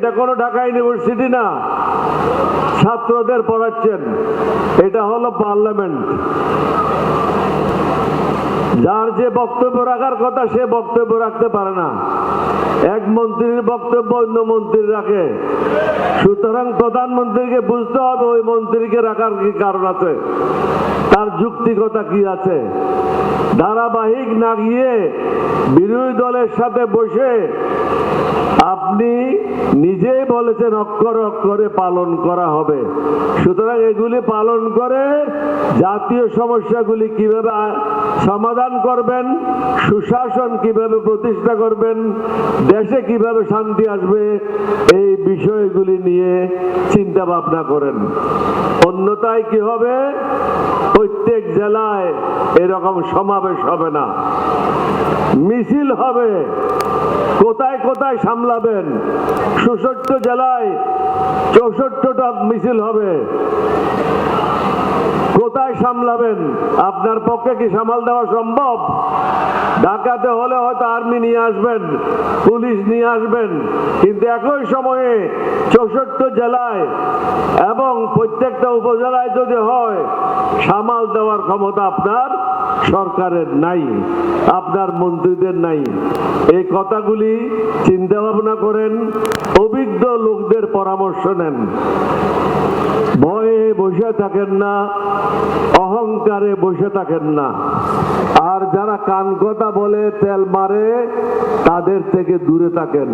এটা কোনো ঢাকা ইউনিভার্সিটি না, ছাত্রদের পড়াচ্ছেন। এটা হলো পার্লামেন্ট। যার যে বক্তব্য রাখার কথা সে বক্তব্য রাখতে পারে না, এক মন্ত্রীর বক্তব্য অন্য মন্ত্রী রাখে। সুতরাং প্রধানমন্ত্রীকে বুঝতে হবে ওই মন্ত্রীকে রাখার কি কারণ আছে, তার যুক্তিকতা কি আছে। ধারাবাহিক না গিয়ে বিরোধী দলের সাথে বসে আপনি নিজেই বলেছেন অক্ষরে অক্ষরে পালন করা হবে। সুতরাং এগুলি পালন করে জাতীয় সমস্যাগুলি কিভাবে সমাধান করবেন, সুশাসন কিভাবে প্রতিষ্ঠা করবেন, দেশে কিভাবে শান্তি আসবে, এই বিষয়গুলি নিয়ে চিন্তা ভাবনা করেন। অন্যথায় কি হবে, প্রত্যেক জেলায় এরকম সমাবেশ হবে না, মিছিল হবে। কোথায় কোথায় সামলাবেন? ৬৬ জেলায় ৬৪টা মিছিল হবে। কোথায় সামলাবেন? আপনার পক্ষে কি সামাল দেওয়া সম্ভব? ঢাকাতে হলে হয়তো আর্মি নিয়ে আসবেন, পুলিশ নিয়ে আসবেন, কিন্তু একই সময়ে ৬৪ জেলায় এবং প্রত্যেকটা উপজেলায় যদি হয়, সামাল দেওয়ার ক্ষমতা আপনার সরকারের নাই, আপনার মন্ত্রীদের নাই। এই কথাগুলি চিন্তা ভাবনা করেন, অভিজ্ঞ লোকদের পরামর্শ নেন। ভয়ে বসে থাকেন না, অহংকারে বসে থাকেন না। আর যারা কান কথা বলে তেল মারে তাদের থেকে দূরে থাকেন।